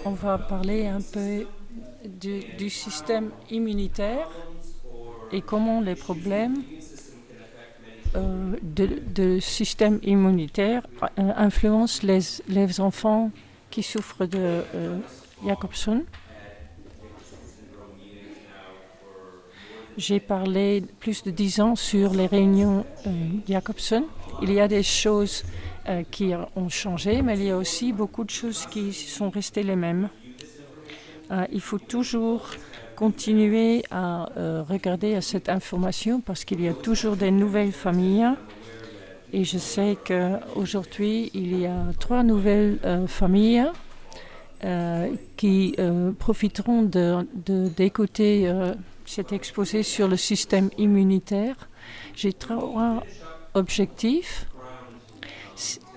On va parler un peu du système immunitaire et comment les problèmes de système immunitaire influencent les enfants qui souffrent de Jacobson. J'ai parlé plus de 10 ans sur les réunions Jacobson. Il y a des choses qui ont changé, mais il y a aussi beaucoup de choses qui sont restées les mêmes. Il faut toujours continuer à regarder à cette information parce qu'il y a toujours des nouvelles familles. Et je sais qu'aujourd'hui, il y a 3 nouvelles familles qui profiteront d'écouter cet exposé sur le système immunitaire. J'ai 3 objectifs.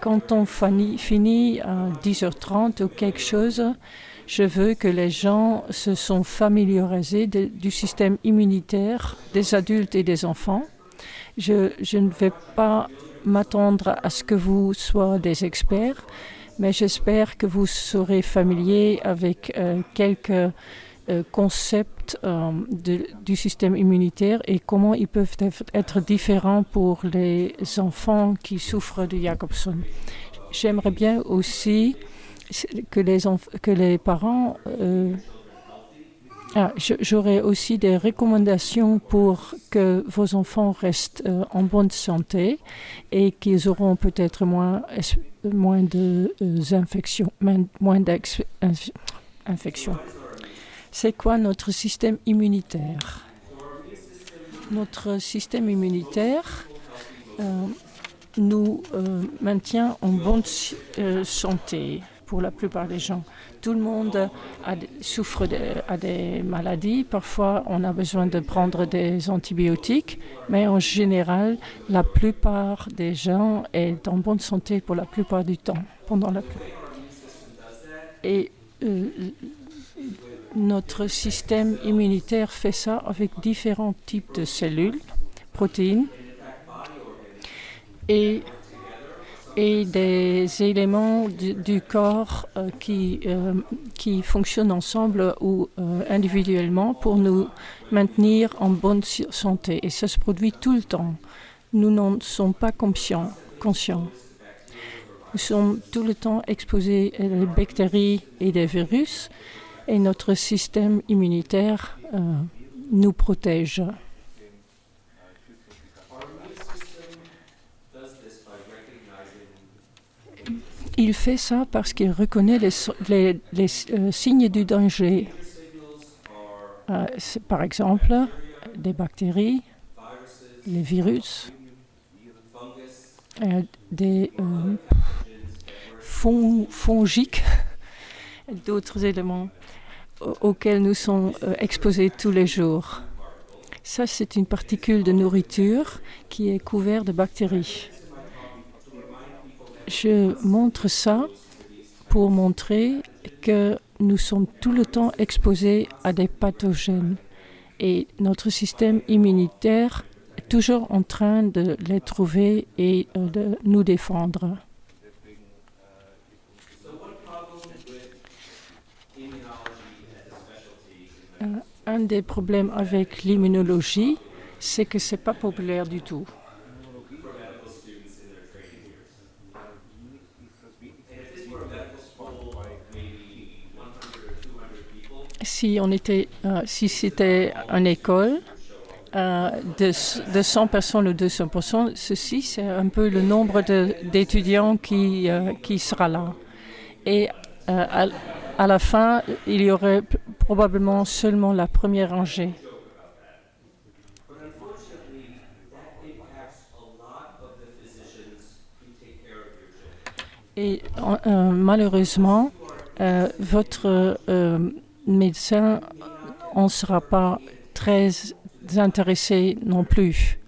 Quand on finit à 10h30 ou quelque chose, je veux que les gens se sont familiarisés du système immunitaire des adultes et des enfants. Je ne vais pas m'attendre à ce que vous soyez des experts, mais j'espère que vous serez familiers avec quelques concepts du système immunitaire et comment ils peuvent être différents pour les enfants qui souffrent de Jacobson. J'aimerais bien aussi que les parents... j'aurai aussi des recommandations pour que vos enfants restent en bonne santé et qu'ils auront peut-être moins d'infections. C'est quoi notre système immunitaire? Notre système immunitaire nous maintient en bonne santé pour la plupart des gens. Tout le monde souffre à des maladies. Parfois, on a besoin de prendre des antibiotiques, mais en général, la plupart des gens sont en bonne santé pour la plupart du temps. Et notre système immunitaire fait ça avec différents types de cellules, protéines et des éléments du corps qui fonctionnent ensemble ou individuellement pour nous maintenir en bonne santé. Et ça se produit tout le temps. Nous n'en sommes pas conscients. Nous sommes tout le temps exposés à des bactéries et des virus et notre système immunitaire nous protège. Il fait ça parce qu'il reconnaît les signes du danger. Par exemple, des bactéries, les virus, des fongiques, d'autres éléments auxquels nous sommes exposés tous les jours. Ça, c'est une particule de nourriture qui est couverte de bactéries. Je montre ça pour montrer que nous sommes tout le temps exposés à des pathogènes et notre système immunitaire est toujours en train de les trouver et de nous défendre. Un des problèmes avec l'immunologie, c'est que ce n'est pas populaire du tout. Si c'était une école de 100 personnes ou 200%, ceci c'est un peu le nombre d'étudiants qui sera là. Et à la fin, il y aurait probablement seulement la première rangée. Et malheureusement, votre médecin n'en sera pas très intéressé non plus.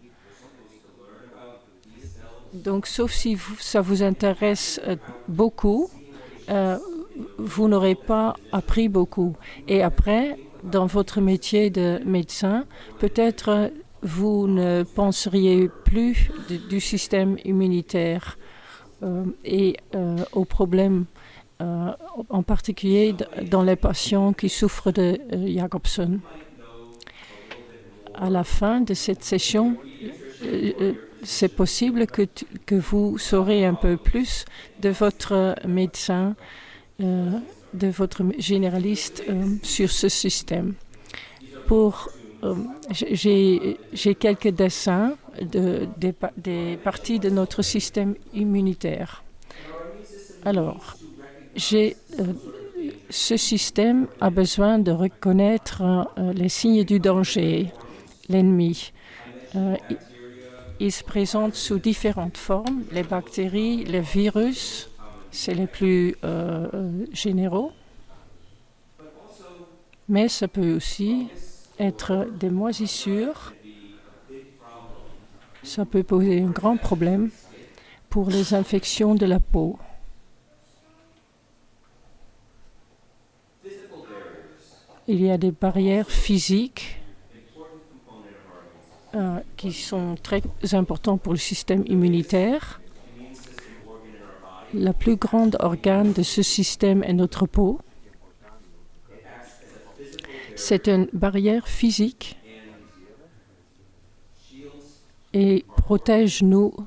Donc, sauf si ça vous intéresse beaucoup, vous n'aurez pas appris beaucoup. Et après, dans votre métier de médecin, peut-être vous ne penseriez plus du système immunitaire et aux problèmes en particulier dans les patients qui souffrent de Jacobson. À la fin de cette session, c'est possible que vous saurez un peu plus de votre médecin, de votre généraliste sur ce système. J'ai quelques dessins des parties de notre système immunitaire. Alors, ce système a besoin de reconnaître les signes du danger, l'ennemi. Il se présente sous différentes formes. Les bactéries, les virus, c'est les plus généraux. Mais ça peut aussi être des moisissures. Ça peut poser un grand problème pour les infections de la peau. Il y a des barrières physiques qui sont très importantes pour le système immunitaire. Le plus grand organe de ce système est notre peau. C'est une barrière physique et protège notre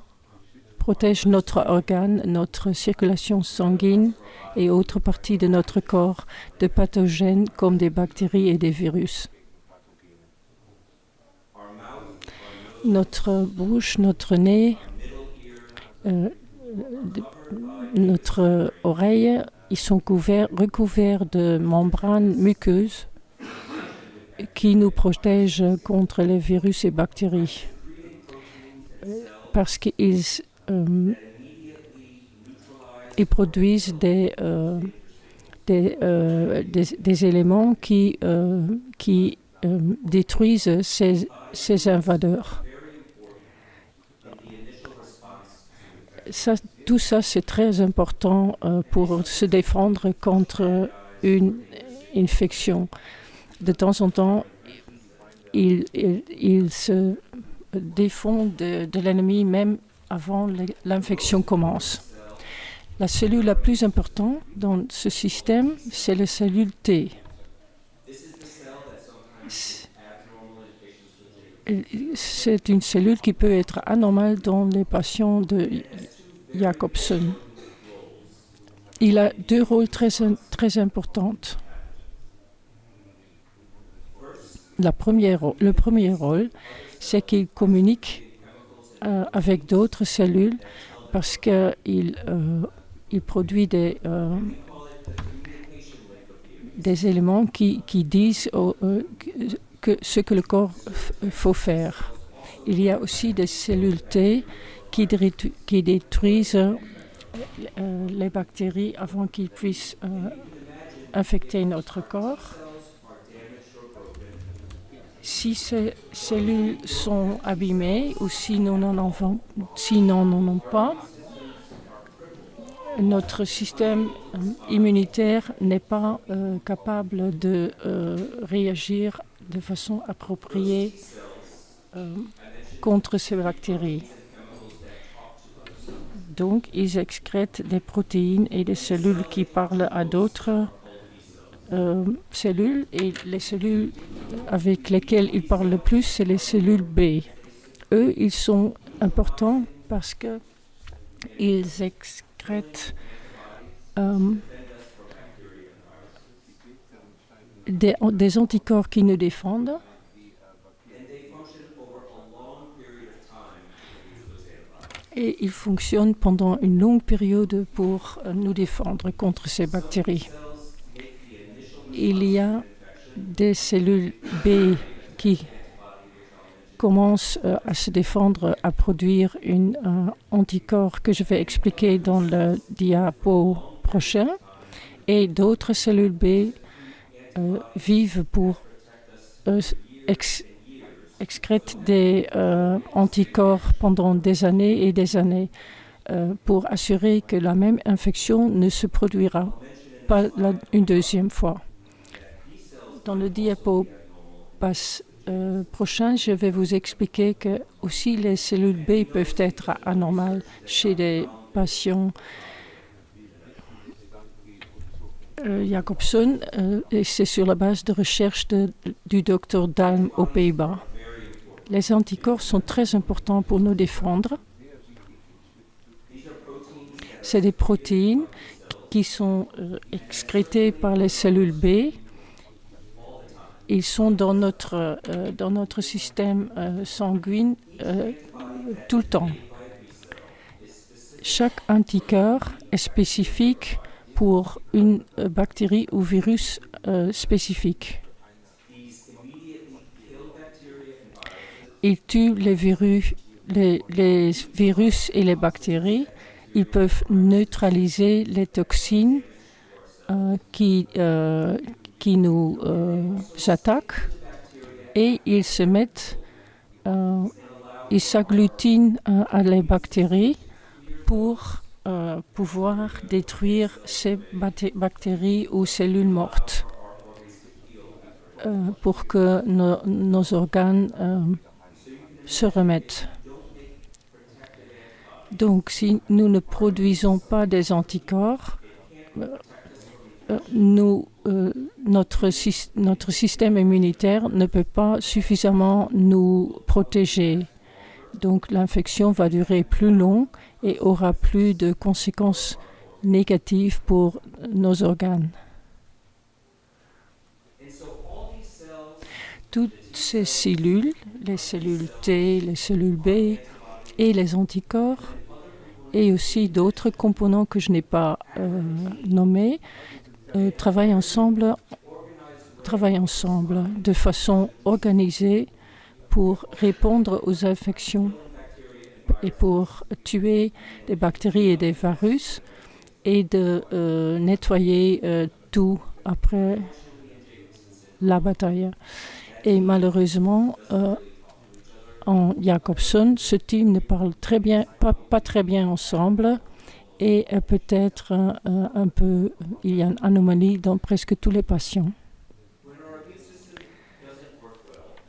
organe, notre circulation sanguine et autres parties de notre corps de pathogènes comme des bactéries et des virus. Notre bouche, notre nez, notre oreille, ils sont recouverts de membranes muqueuses qui nous protègent contre les virus et bactéries. Parce qu'ils produisent des éléments qui détruisent ces invadeurs. Tout ça, c'est très important pour se défendre contre une infection. De temps en temps, il se défend de l'ennemi même avant l'infection commence. La cellule la plus importante dans ce système, c'est la cellule T. C'est une cellule qui peut être anormale dans les patients de Jacobson. Il a deux rôles très importants. Le premier rôle, c'est qu'il communique avec d'autres cellules parce qu'il produit des éléments qui disent ce que le corps faut faire. Il y a aussi des cellules T qui détruisent les bactéries avant qu'ils puissent infecter notre corps. Si ces cellules sont abîmées ou si nous n'en avons pas, notre système immunitaire n'est pas capable de réagir de façon appropriée contre ces bactéries. Donc, ils excrètent des protéines et des cellules qui parlent à d'autres cellules. Et les cellules avec lesquelles ils parlent le plus, c'est les cellules B. Eux, ils sont importants parce qu'ils excrètent des anticorps qui nous défendent. Et ils fonctionnent pendant une longue période pour nous défendre contre ces bactéries. Il y a des cellules B qui commencent à se défendre, à produire un anticorps que je vais expliquer dans le diapo prochain. Et d'autres cellules B vivent pour excrètent des anticorps pendant des années et des années pour assurer que la même infection ne se produira pas une deuxième fois. Dans le diapo prochain, je vais vous expliquer que aussi les cellules B peuvent être anormales chez des patients Jacobson, et c'est sur la base de recherche du docteur Dalm aux Pays-Bas. Les anticorps sont très importants pour nous défendre. C'est des protéines qui sont excrétées par les cellules B. Ils sont dans notre système sanguin tout le temps. Chaque anticorps est spécifique pour une bactérie ou virus spécifique. Ils tuent les virus et les bactéries. Ils peuvent neutraliser les toxines qui nous attaquent et ils s'agglutinent à les bactéries pour pouvoir détruire ces bactéries ou cellules mortes pour que nos organes se remettent. Donc, si nous ne produisons pas des anticorps, notre système immunitaire ne peut pas suffisamment nous protéger. Donc, l'infection va durer plus long et aura plus de conséquences négatives pour nos organes. Toutes ces cellules, les cellules T, les cellules B et les anticorps, et aussi d'autres composants que je n'ai pas nommés, travaillent ensemble de façon organisée pour répondre aux infections et pour tuer des bactéries et des virus et de nettoyer tout après la bataille. Et malheureusement, en Jacobson, ce team ne parle pas très bien ensemble et peut-être il y a une anomalie dans presque tous les patients.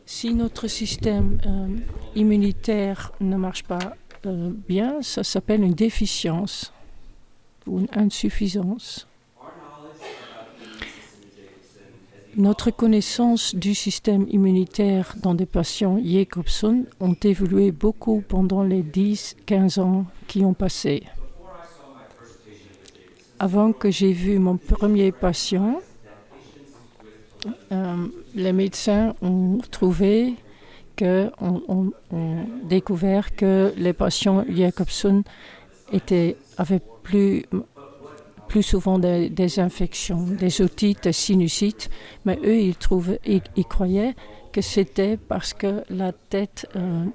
Si notre système immunitaire ne marche pas bien, ça s'appelle une déficience ou une insuffisance. Notre connaissance du système immunitaire dans des patients Jacobson ont évolué beaucoup pendant les 10-15 ans qui ont passé. Avant que j'ai vu mon premier patient, les médecins ont découvert que les patients Jacobson avaient plus souvent des infections, des otites, des sinusites, mais eux, ils croyaient que c'était parce que la tête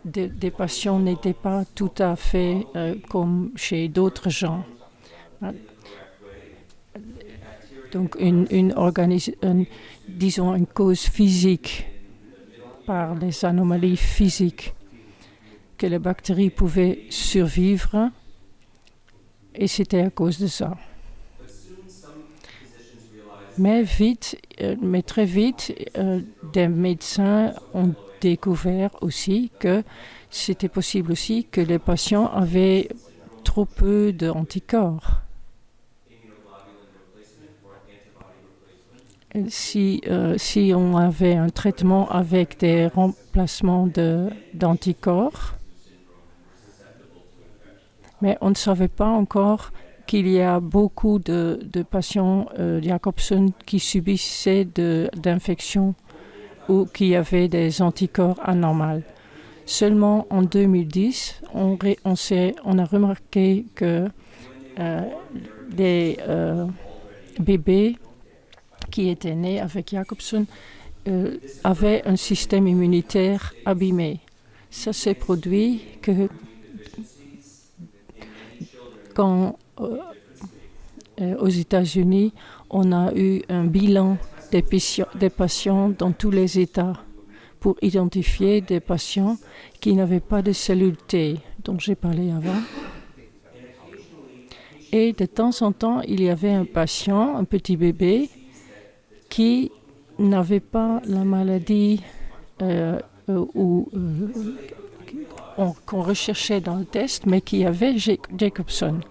des patients n'était pas tout à fait comme chez d'autres gens. Donc, disons une cause physique par les anomalies physiques que les bactéries pouvaient survivre, et c'était à cause de ça. Mais très vite, des médecins ont découvert aussi que c'était possible aussi que les patients avaient trop peu d'anticorps. Si on avait un traitement avec des remplacements d'anticorps, mais on ne savait pas encore qu'il y a beaucoup de patients Jacobson qui subissaient d'infections ou qui avaient des anticorps anormaux. Seulement en 2010, on a remarqué que les bébés qui étaient nés avec Jacobson avaient un système immunitaire abîmé. Ça s'est produit quand aux États-Unis, on a eu un bilan des patients dans tous les États pour identifier des patients qui n'avaient pas de cellules T, dont j'ai parlé avant. Et de temps en temps, il y avait un patient, un petit bébé, qui n'avait pas la maladie qu'on recherchait dans le test, mais qui avait Jacobson.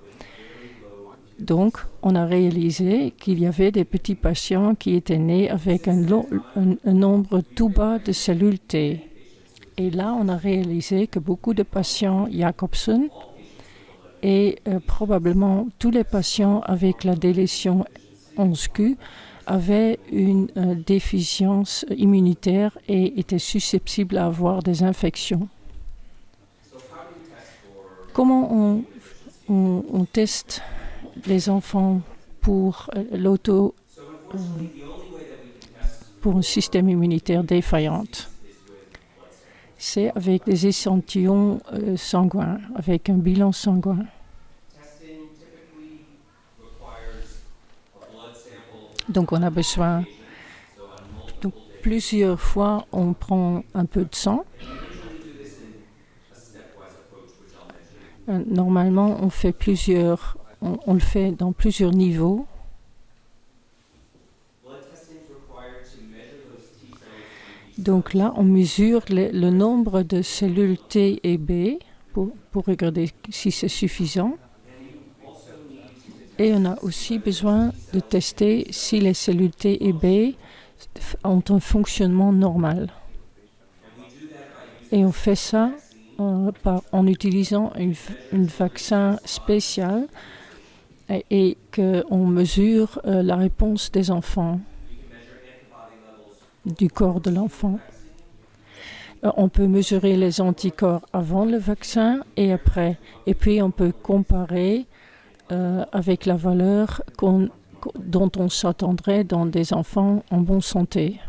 Donc, on a réalisé qu'il y avait des petits patients qui étaient nés avec un nombre tout bas de cellules T. Et là, on a réalisé que beaucoup de patients Jacobson et probablement tous les patients avec la délétion 11q avaient une déficience immunitaire et étaient susceptibles à avoir des infections. Comment on teste les enfants pour pour un système immunitaire défaillant? C'est avec des échantillons sanguins, avec un bilan sanguin. Donc on a besoin, donc plusieurs fois on prend un peu de sang. Normalement on fait on le fait dans plusieurs niveaux. Donc là on mesure le nombre de cellules T et B pour regarder si c'est suffisant. Et on a aussi besoin de tester si les cellules T et B ont un fonctionnement normal. Et on fait ça en utilisant un vaccin spécial et qu'on mesure la réponse des enfants, du corps de l'enfant. On peut mesurer les anticorps avant le vaccin et après. Et puis on peut comparer avec la valeur dont on s'attendrait dans des enfants en bonne santé.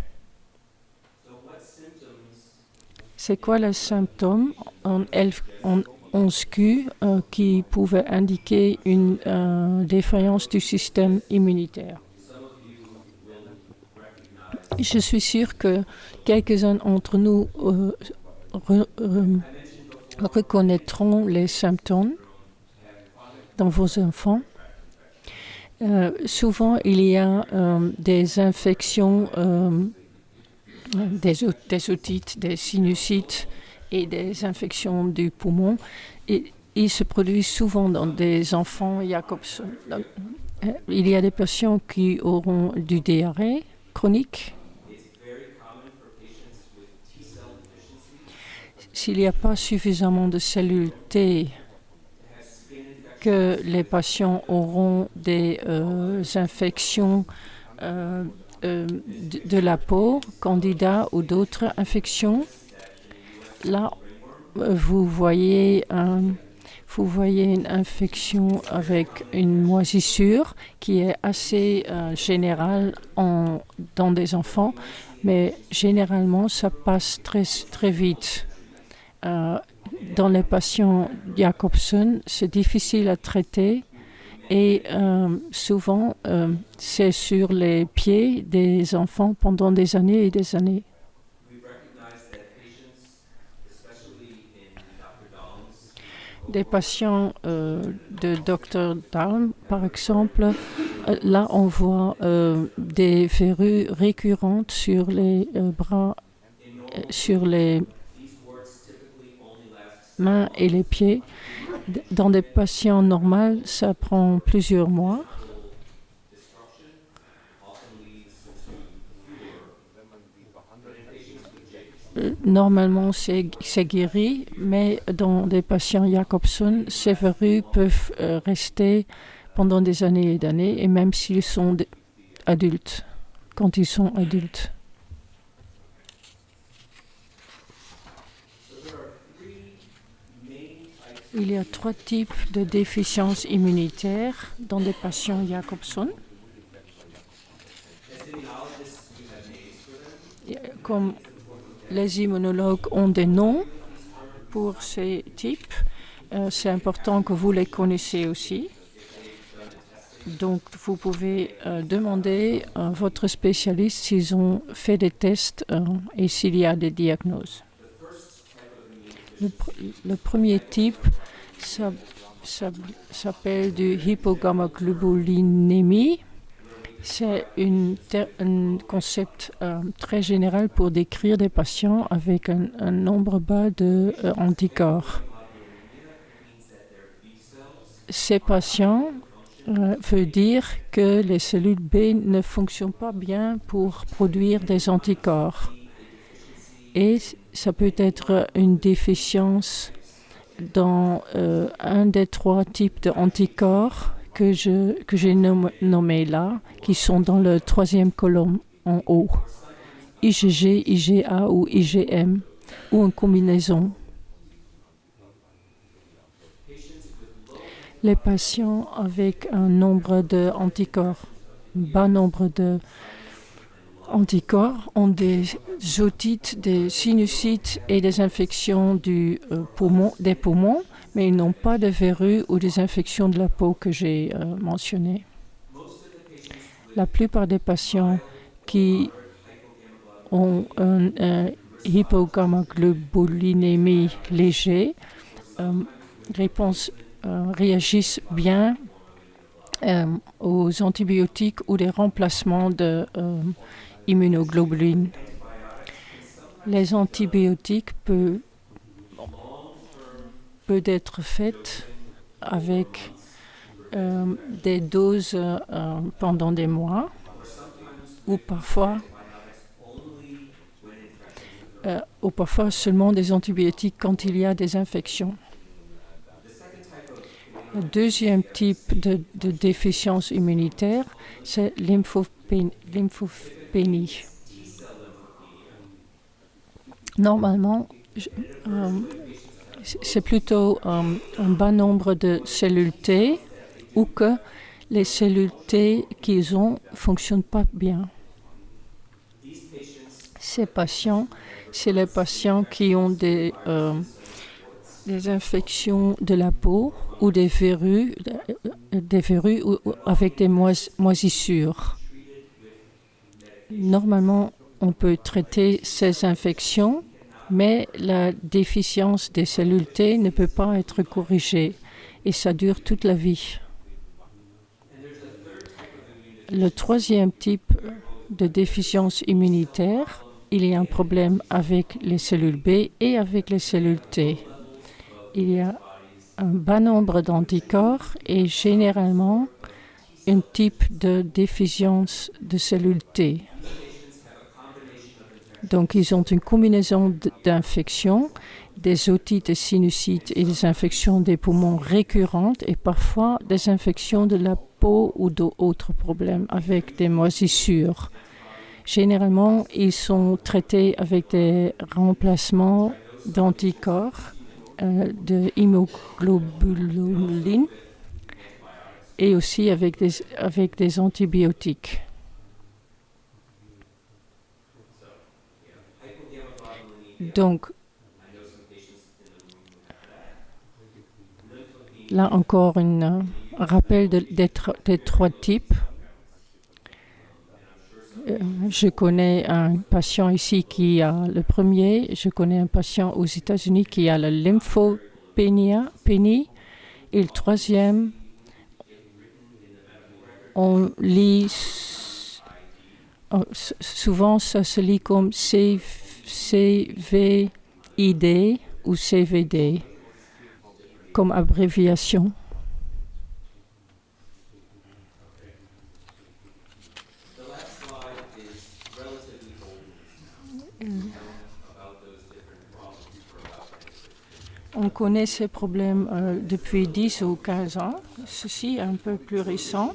C'est quoi les symptômes en 11q qui pouvaient indiquer une défaillance du système immunitaire? Je suis sûre que quelques-uns d'entre nous reconnaîtront les symptômes dans vos enfants. Souvent, il y a des infections, des otites, des sinusites et des infections du poumon. Et ils se produisent souvent dans des enfants Jacobson. Il y a des patients qui auront du diarrhée chronique. S'il n'y a pas suffisamment de cellules T, que les patients auront des infections de la peau, candida ou d'autres infections. Là, vous voyez une infection avec une moisissure qui est assez générale dans des enfants, mais généralement, ça passe très, très vite. Dans les patients Jacobson, c'est difficile à traiter et souvent, c'est sur les pieds des enfants pendant des années et des années. Des patients de Dr. Dahlm, par exemple, là on voit des verrues récurrentes sur les bras, sur les mains et les pieds. Dans des patients normaux, ça prend plusieurs mois. Normalement, c'est guéri, mais dans des patients Jacobson, ces verrues peuvent rester pendant des années et des années, et même s'ils sont adultes, quand ils sont adultes. Il y a 3 types de déficiences immunitaires dans des patients Jacobson. Comme les immunologues ont des noms pour ces types, c'est important que vous les connaissiez aussi. Donc, vous pouvez demander à votre spécialiste s'ils ont fait des tests et s'il y a des diagnoses. Le premier type s'appelle du hypogammaglobulinémie. C'est un concept très général pour décrire des patients avec un nombre bas d'anticorps. Ces patients veut dire que les cellules B ne fonctionnent pas bien pour produire des anticorps. Et ça peut être une déficience dans un des 3 types d'anticorps que j'ai nommés là, qui sont dans le 3e colonne en haut. IgG, IgA ou IgM, ou en combinaison. Les patients avec un nombre d'anticorps, un bas nombre d'anticorps, ont des otites, des sinusites et des infections des poumons, mais ils n'ont pas de verrues ou des infections de la peau que j'ai mentionnées. La plupart des patients qui ont une hypogammaglobulinémie léger réagissent bien aux antibiotiques ou des remplacements d'immunoglobuline. Les antibiotiques peuvent être faits avec des doses pendant des mois ou parfois seulement des antibiotiques quand il y a des infections. Le deuxième type de déficience immunitaire, c'est lymphopénie. Normalement, c'est plutôt un bas nombre de cellules T ou que les cellules T qu'ils ont ne fonctionnent pas bien. Ces patients, c'est les patients qui ont des infections de la peau ou des verrues avec des moisissures. Normalement, on peut traiter ces infections, mais la déficience des cellules T ne peut pas être corrigée et ça dure toute la vie. Le 3e type de déficience immunitaire, il y a un problème avec les cellules B et avec les cellules T. Il y a un bas nombre d'anticorps et généralement un type de déficience de cellules T. Donc, ils ont une combinaison d'infections, des otites et sinusites et des infections des poumons récurrentes et parfois des infections de la peau ou d'autres problèmes avec des moisissures. Généralement, ils sont traités avec des remplacements d'anticorps, de immunoglobuline et aussi avec des antibiotiques. Donc, là encore un rappel des 3 types. Je connais un patient ici qui a le premier. Je connais un patient aux États-Unis qui a la lymphopénie. Et le 3e, on lit souvent ça se lit comme CVID ou CVD comme abréviation. On connaît ces problèmes depuis 10 ou 15 ans. Ceci est un peu plus récent.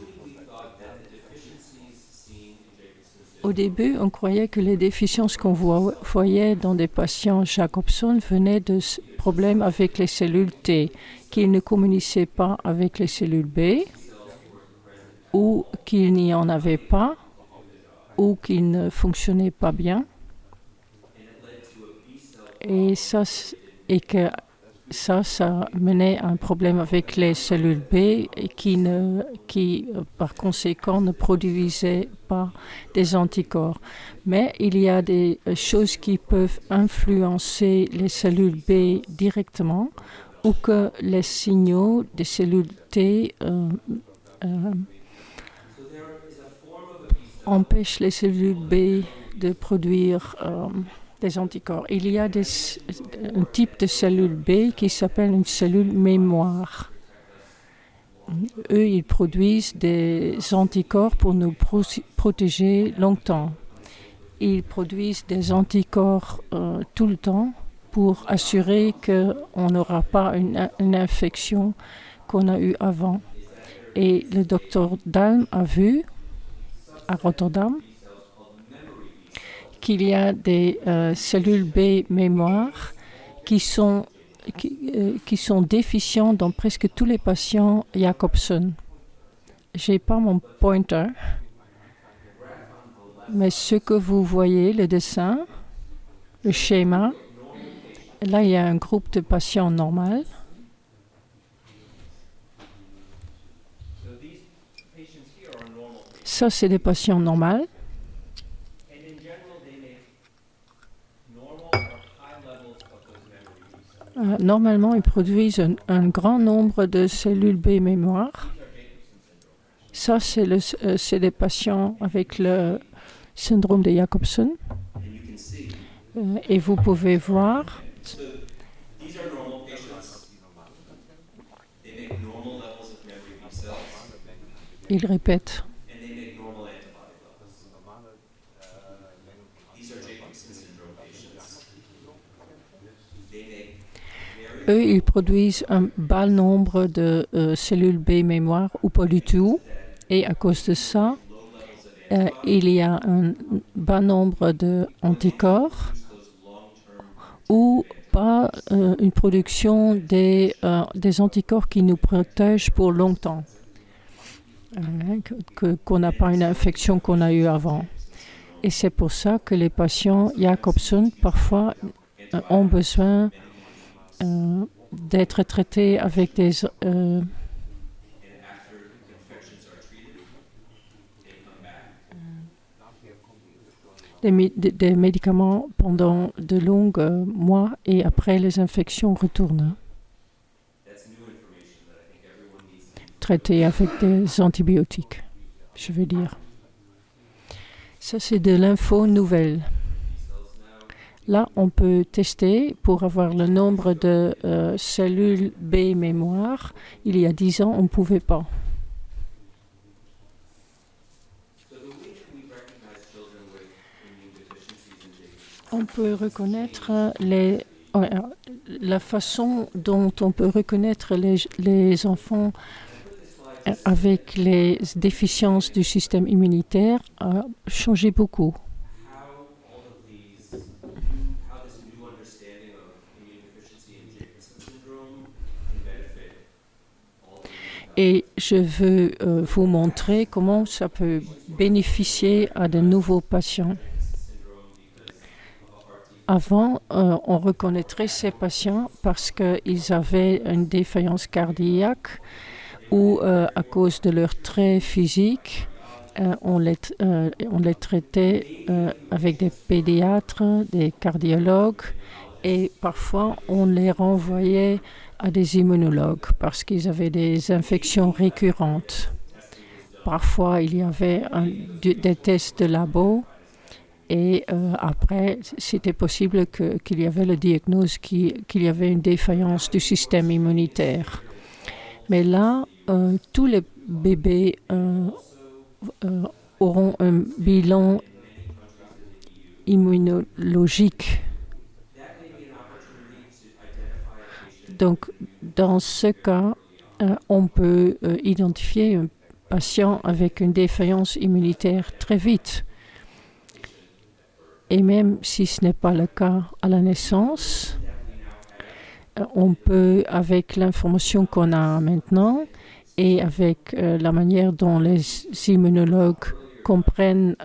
Au début, on croyait que les déficiences qu'on voyait dans des patients Jacobson venaient de problèmes avec les cellules T, qu'ils ne communiquaient pas avec les cellules B, ou qu'il n'y en avait pas, ou qu'ils ne fonctionnaient pas bien. Et que ça menait à un problème avec les cellules B qui par conséquent ne produisaient pas des anticorps. Mais il y a des choses qui peuvent influencer les cellules B directement ou que les signaux des cellules T empêchent les cellules B de produire des anticorps. Il y a un type de cellule B qui s'appelle une cellule mémoire. eux, ils produisent des anticorps pour nous protéger longtemps. Ils produisent des anticorps tout le temps pour assurer qu'on n'aura pas une infection qu'on a eue avant. Et le docteur Dalm a vu à Rotterdam qu'il y a des cellules B mémoire qui sont déficientes dans presque tous les patients Jacobson. Je n'ai pas mon pointer, mais ce que vous voyez, le dessin, le schéma, là il y a un groupe de patients normal. Ça, c'est des patients normaux. Normalement, ils produisent un grand nombre de cellules B mémoire. Ça, c'est des patients avec le syndrome de Jacobson. Et vous pouvez voir. Il répète. Eux, ils produisent un bas nombre de cellules B mémoire ou pas du tout. Et à cause de ça, il y a un bas nombre d'anticorps ou pas une production des anticorps qui nous protègent pour longtemps. Qu'on n'a pas une infection qu'on a eue avant. Et c'est pour ça que les patients Jacobson, parfois, ont besoin d'être traités avec des médicaments pendant de longs mois et après les infections retournent. Traités avec des antibiotiques, je veux dire. Ça, c'est de l'info nouvelle. Là, on peut tester pour avoir le nombre de cellules B mémoire. Il y a 10 ans, on ne pouvait pas. On peut reconnaître la façon dont on peut reconnaître les enfants avec les déficiences du système immunitaire a changé beaucoup. Et je veux vous montrer comment ça peut bénéficier à de nouveaux patients. Avant, on reconnaîtrait ces patients parce qu'ils avaient une défaillance cardiaque ou à cause de leurs traits physiques, on les traitait avec des pédiatres, des cardiologues et parfois on les renvoyait à des immunologues parce qu'ils avaient des infections récurrentes. Parfois, il y avait des tests de labo et après, c'était possible qu'il y avait le diagnose qu'il y avait une défaillance du système immunitaire. Mais là, tous les bébés auront un bilan immunologique. Donc, dans ce cas, on peut identifier un patient avec une défaillance immunitaire très vite. Et même si ce n'est pas le cas à la naissance, on peut, avec l'information qu'on a maintenant et avec la manière dont les immunologues comprennent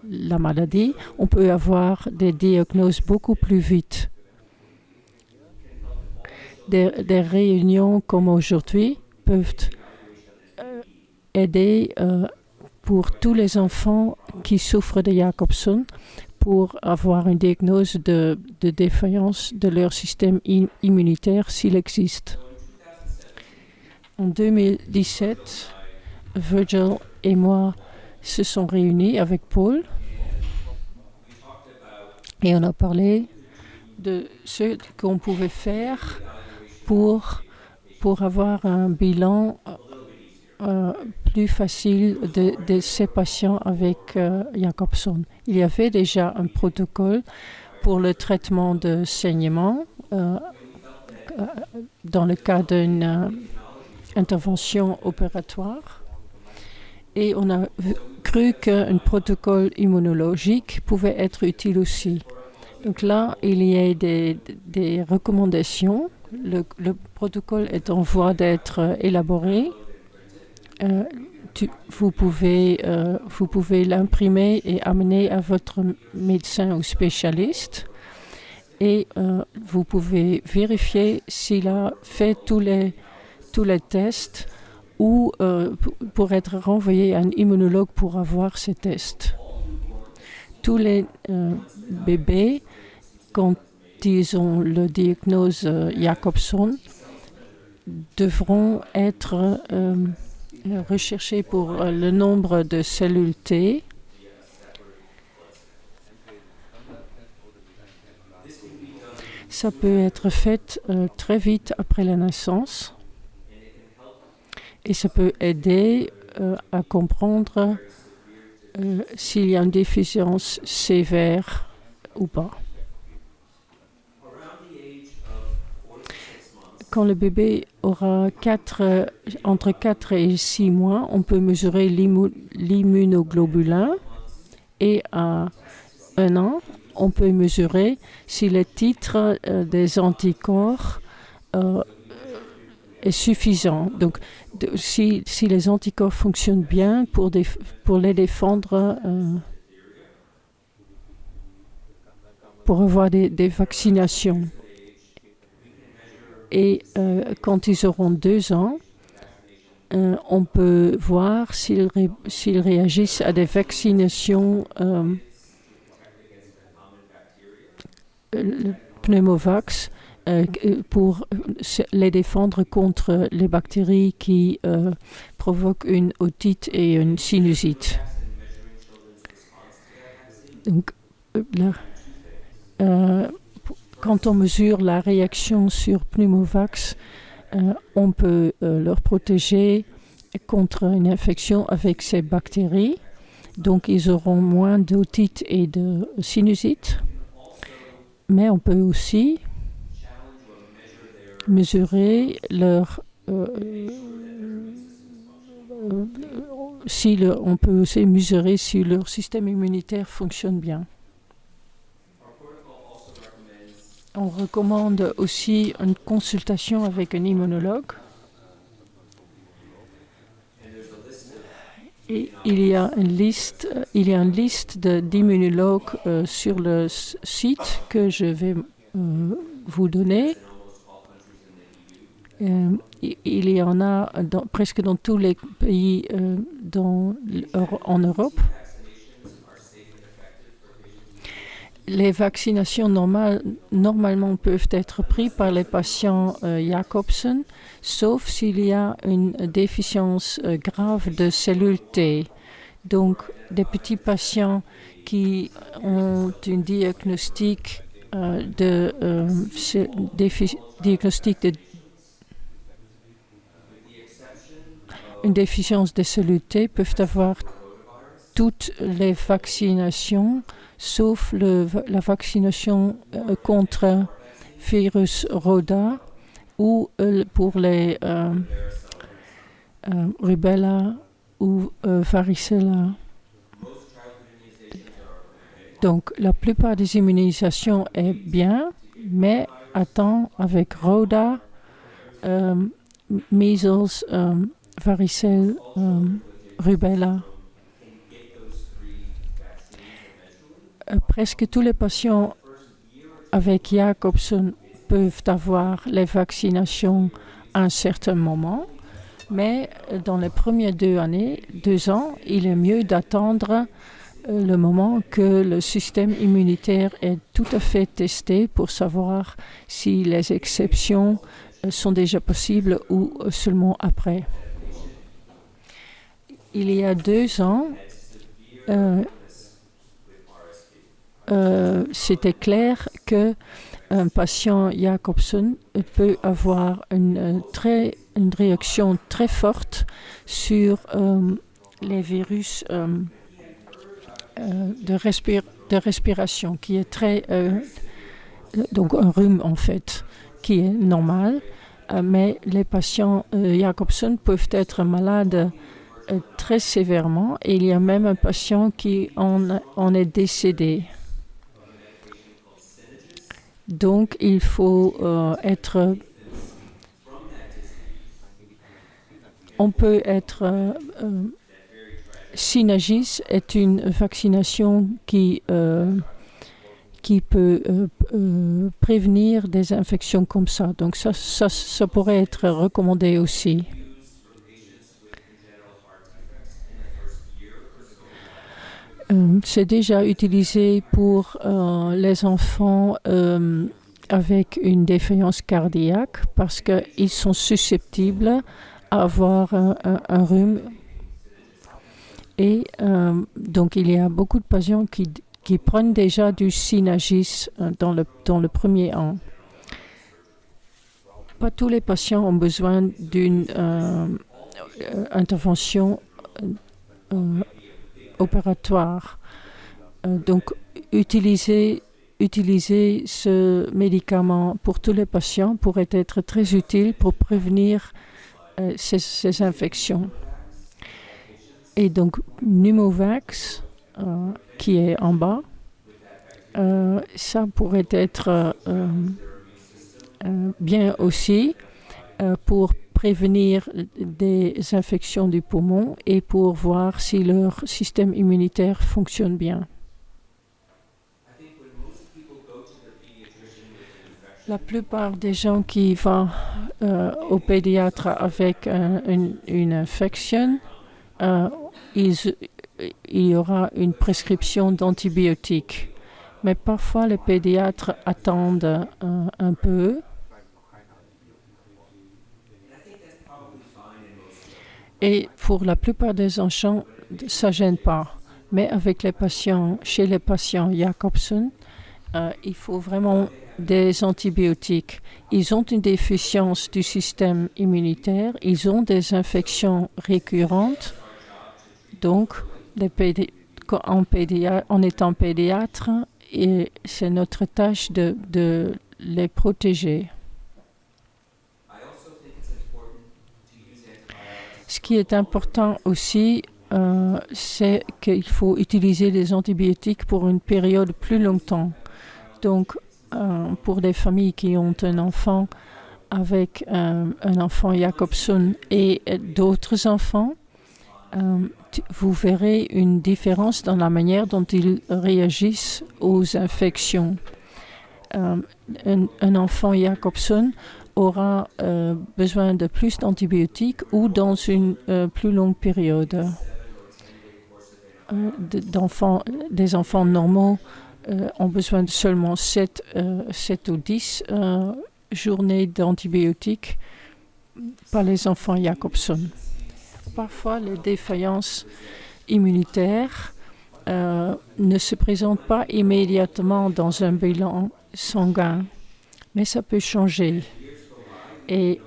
la maladie, on peut avoir des diagnoses beaucoup plus vite. Des réunions comme aujourd'hui peuvent aider pour tous les enfants qui souffrent de Jacobson pour avoir une diagnose de défaillance de leur système immunitaire s'il existe. En 2017, Virgil et moi se sont réunis avec Paul et on a parlé de ce qu'on pouvait faire pour pour avoir un bilan plus facile de ces patients avec Jacobson. Il y avait déjà un protocole pour le traitement de saignement dans le cas d'une intervention opératoire. Et on a cru qu'un protocole immunologique pouvait être utile aussi. Donc là, il y a des recommandations. Le protocole est en voie d'être élaboré. Vous pouvez l'imprimer et amener à votre médecin ou spécialiste. Et vous pouvez vérifier s'il a fait tous les tests ou pour être renvoyé à un immunologue pour avoir ces tests. Tous les bébés, quand ils ont le diagnose Jacobson, devront être recherchés pour le nombre de cellules T. Ça peut être fait très vite après la naissance et ça peut aider à comprendre s'il y a une déficience sévère ou pas. Quand le bébé aura entre 4 et 6 mois, on peut mesurer l'immunoglobulin et à 1 an, on peut mesurer si le titre des anticorps est suffisant. Donc, si les anticorps fonctionnent bien pour les défendre, pour avoir des vaccinations. Et quand ils auront 2 ans, on peut voir s'ils réagissent à des vaccinations pneumovax pour les défendre contre les bactéries qui provoquent une otite et une sinusite. Donc, quand on mesure la réaction sur pneumovax, on peut leur protéger contre une infection avec ces bactéries. Donc, ils auront moins d'otite et de sinusite. Mais on peut aussi mesurer on peut aussi mesurer si leur système immunitaire fonctionne bien. On recommande aussi une consultation avec un immunologue. Et il y a une liste d'immunologues sur le site que je vais vous donner. Il y en a presque dans tous les pays en Europe. Les vaccinations normalement peuvent être prises par les patients Jacobson, sauf s'il y a une déficience grave de cellules T. Donc, des petits patients qui ont un diagnostic une déficience de cellules T peuvent avoir toutes les vaccinations, sauf la vaccination contre virus Roda ou pour les rubella ou varicella. Donc, la plupart des immunisations est bien, mais attends avec Roda, measles, varicelle, rubella. Presque tous les patients avec Jacobson peuvent avoir les vaccinations à un certain moment, mais dans les premières 2 ans, il est mieux d'attendre le moment que le système immunitaire est tout à fait testé pour savoir si les exceptions sont déjà possibles ou seulement après. Il y a 2 ans, c'était clair que un patient Jacobson peut avoir une réaction très forte sur les virus de respiration, qui est très... donc un rhume, en fait, qui est normal. Mais les patients Jacobson peuvent être malades très sévèrement. Et il y a même un patient qui en est décédé. Donc, il faut être... On peut être... Synagis est une vaccination qui peut prévenir des infections comme ça. Donc, ça pourrait être recommandé aussi. C'est déjà utilisé pour les enfants avec une défaillance cardiaque parce qu'ils sont susceptibles à avoir un rhume. Et donc, il y a beaucoup de patients qui prennent déjà du Synagis dans le premier an. Pas tous les patients ont besoin d'une intervention opératoire. Donc, utiliser ce médicament pour tous les patients pourrait être très utile pour prévenir ces infections. Et donc, Pneumovax, qui est en bas, ça pourrait être bien aussi pour prévenir des infections du poumon et pour voir si leur système immunitaire fonctionne bien. La plupart des gens qui vont au pédiatre avec une infection, il y aura une prescription d'antibiotiques. Mais parfois, les pédiatres attendent un peu. Et pour la plupart des enfants, ça ne gêne pas. Mais chez les patients Jacobson, il faut vraiment des antibiotiques. Ils ont une déficience du système immunitaire, ils ont des infections récurrentes. Donc, en étant pédiatre, et c'est notre tâche de les protéger. Ce qui est important aussi, c'est qu'il faut utiliser les antibiotiques pour une période plus longtemps. Donc, pour des familles qui ont un enfant avec un enfant Jacobson et d'autres enfants, vous verrez une différence dans la manière dont ils réagissent aux infections. Un enfant Jacobson aura besoin de plus d'antibiotiques ou dans une plus longue période. Des enfants normaux ont besoin de seulement 7 ou 10 journées d'antibiotiques, pas les enfants Jacobson. Parfois, les défaillances immunitaires ne se présentent pas immédiatement dans un bilan sanguin, mais ça peut changer. Et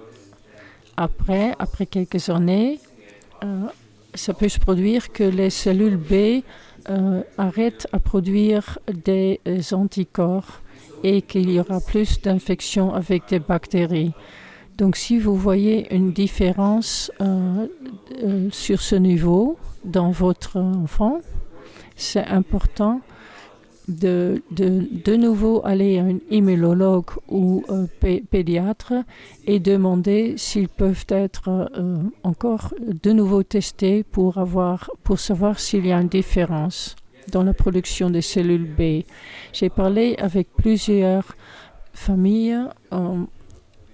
après quelques années, ça peut se produire que les cellules B arrêtent à produire des anticorps et qu'il y aura plus d'infections avec des bactéries. Donc, si vous voyez une différence sur ce niveau dans votre enfant, c'est important de nouveau aller à un immunologue ou pédiatre et demander s'ils peuvent être encore de nouveau testés pour savoir s'il y a une différence dans la production des cellules B. J'ai parlé avec plusieurs familles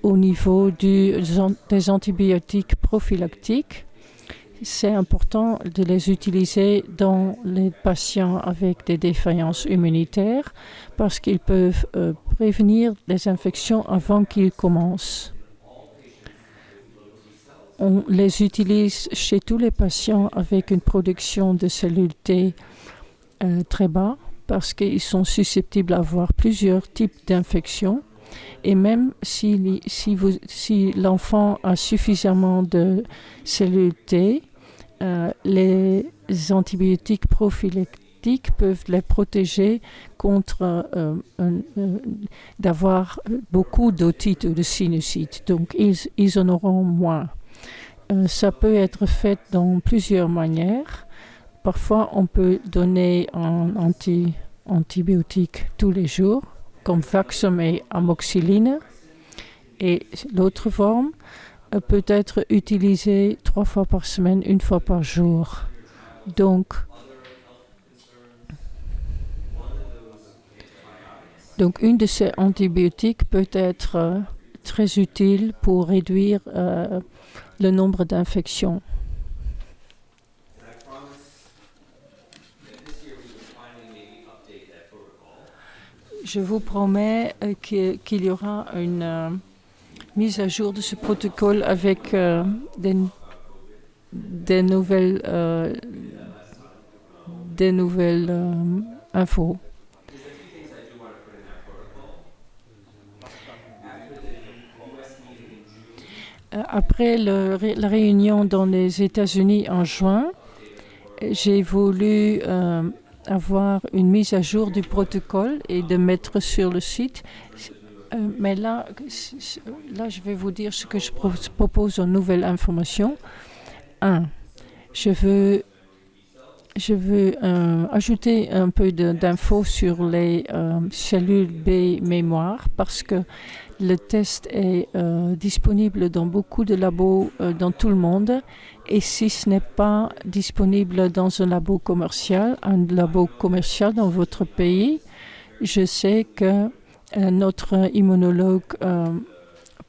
au niveau des antibiotiques prophylactiques. C'est important de les utiliser dans les patients avec des défaillances immunitaires parce qu'ils peuvent prévenir des infections avant qu'ils commencent. On les utilise chez tous les patients avec une production de cellules T très bas parce qu'ils sont susceptibles d'avoir plusieurs types d'infections. Et même si l'enfant a suffisamment de cellules T, les antibiotiques prophylactiques peuvent les protéger contre d'avoir beaucoup d'otite ou de sinusite. Donc, ils en auront moins. Ça peut être fait dans plusieurs manières. Parfois, on peut donner un antibiotique tous les jours, comme Vaxom et amoxicilline. Et l'autre forme peut être utilisée 3 fois par semaine, 1 fois par jour. Donc une de ces antibiotiques peut être très utile pour réduire le nombre d'infections. Je vous promets qu'il y aura une mise à jour de ce protocole avec des nouvelles infos. Après la réunion dans les États-Unis en juin, j'ai voulu avoir une mise à jour du protocole et de mettre sur le site. Mais là, je vais vous dire ce que je propose en nouvelle information. 1. Je veux ajouter un peu d'infos sur les cellules B mémoire parce que le test est disponible dans beaucoup de labos dans tout le monde. Et si ce n'est pas disponible dans un labo commercial dans votre pays, je sais que notre immunologue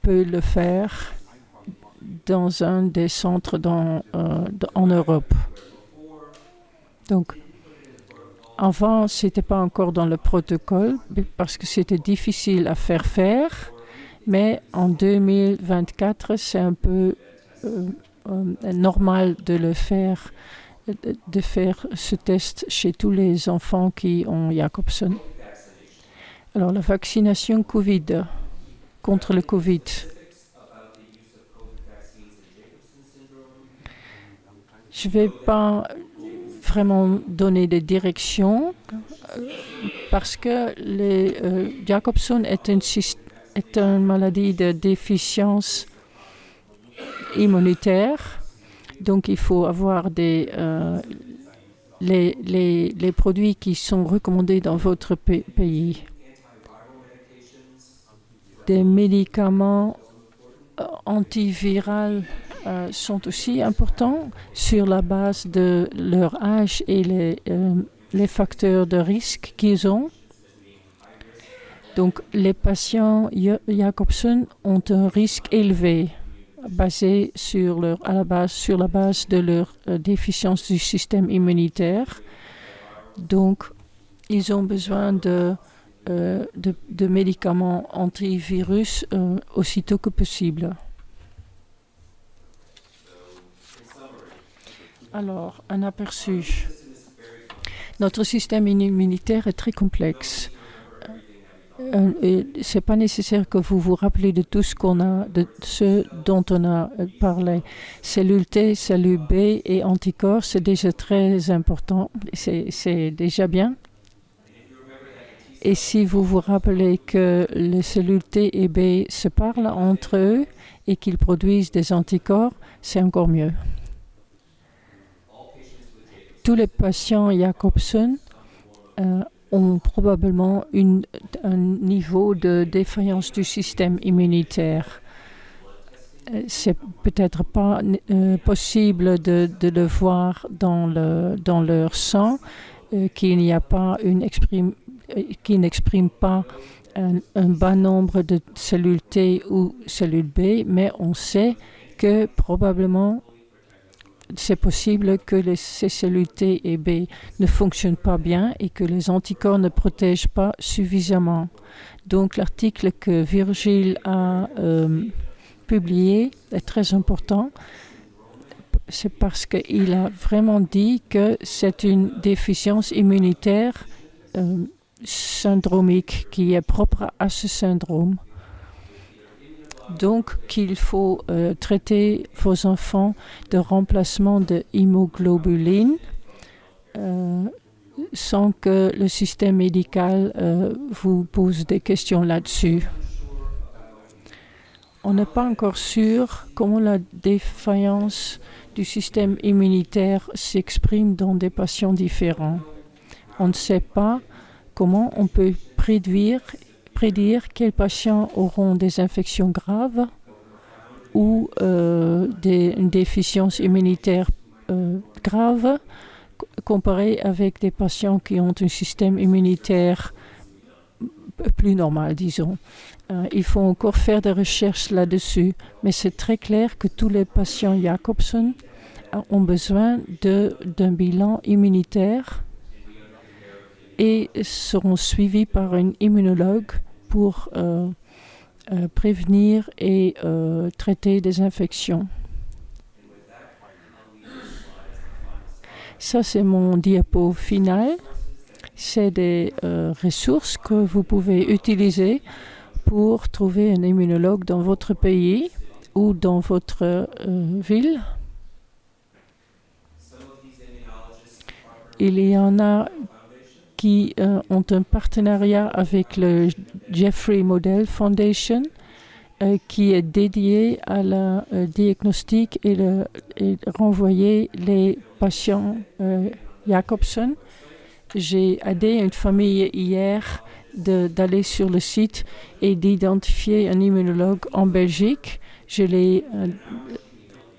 peut le faire dans un des centres en Europe. Donc, avant, ce n'était pas encore dans le protocole parce que c'était difficile à faire, mais en 2024, c'est un peu normal de faire ce test chez tous les enfants qui ont Jacobson. Alors, la vaccination Covid, contre le Covid. Je ne vais pas vraiment donner des directions parce que Jacobson est une maladie de déficience immunitaire. Donc, il faut avoir les produits qui sont recommandés dans votre pays. Des médicaments antiviraux sont aussi importants sur la base de leur âge et les facteurs de risque qu'ils ont. Donc, les patients Jacobson ont un risque élevé basé sur la base de leur déficience du système immunitaire. Donc, ils ont besoin de médicaments antivirus aussitôt que possible. Alors, un aperçu. Notre système immunitaire est très complexe. Ce n'est pas nécessaire que vous vous rappelez de tout ce dont on a parlé. Cellules T, cellules B et anticorps, c'est déjà très important. C'est déjà bien. Et si vous vous rappelez que les cellules T et B se parlent entre eux et qu'ils produisent des anticorps, c'est encore mieux. Tous les patients Jacobson ont probablement un niveau de défaillance du système immunitaire. C'est peut-être pas possible de le voir dans leur sang, qu'il n'y a pas qui n'exprime pas un bas nombre de cellules T ou cellules B, mais on sait que probablement c'est possible que ces cellules T et B ne fonctionnent pas bien et que les anticorps ne protègent pas suffisamment. Donc l'article que Virgile a publié est très important. C'est parce qu'il a vraiment dit que c'est une déficience immunitaire syndromique qui est propre à ce syndrome. Donc, qu'il faut traiter vos enfants de remplacement de hémoglobuline sans que le système médical vous pose des questions là-dessus. On n'est pas encore sûr comment la défaillance du système immunitaire s'exprime dans des patients différents. On ne sait pas comment on peut prédire quels patients auront des infections graves ou une déficience immunitaire grave comparé avec des patients qui ont un système immunitaire plus normal, disons. Il faut encore faire des recherches là-dessus, mais c'est très clair que tous les patients Jacobson ont besoin d'un bilan immunitaire et seront suivis par un immunologue pour prévenir et traiter des infections. Ça, c'est mon diapo final. C'est des ressources que vous pouvez utiliser pour trouver un immunologue dans votre pays ou dans votre ville. Il y en a qui ont un partenariat avec le Jeffrey Model Foundation qui est dédié à la diagnostic et renvoyer les patients Jacobson. J'ai aidé une famille hier d'aller sur le site et d'identifier un immunologue en Belgique. Je l'ai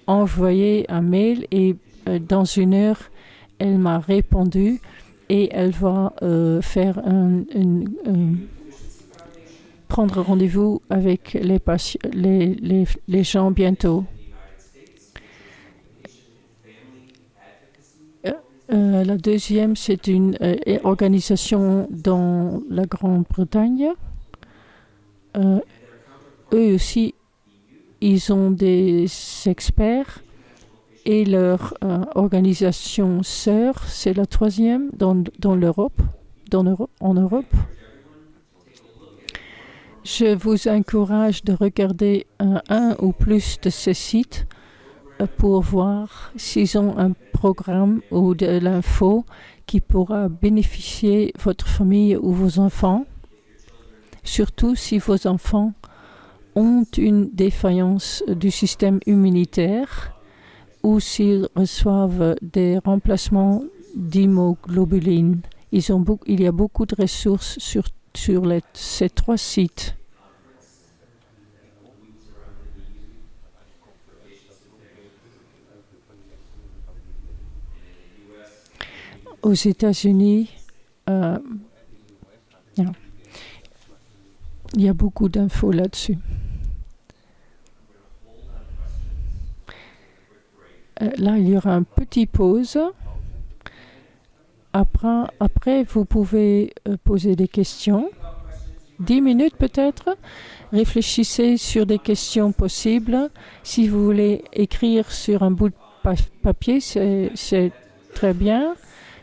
envoyé un mail et dans 1 heure, elle m'a répondu et elle va faire prendre rendez-vous avec les gens bientôt. La deuxième, c'est une organisation dans la Grande-Bretagne. Eux aussi, ils ont des experts et leur organisation sœur, c'est la 3e en Europe. Je vous encourage de regarder un ou plus de ces sites pour voir s'ils ont un programme ou de l'info qui pourra bénéficier votre famille ou vos enfants, surtout si vos enfants ont une défaillance du système immunitaire ou s'ils reçoivent des remplacements d'hémoglobuline. Il y a beaucoup de ressources sur ces 3 sites. Aux États-Unis, il y a beaucoup d'infos là-dessus. Là, il y aura une petite pause. Après, vous pouvez poser des questions. 10 minutes peut-être. Réfléchissez sur des questions possibles. Si vous voulez écrire sur un bout de papier, c'est très bien.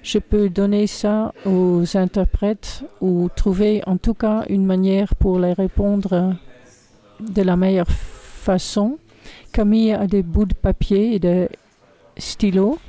Je peux donner ça aux interprètes ou trouver en tout cas une manière pour les répondre de la meilleure façon. Camille a des bouts de papier et des stylos.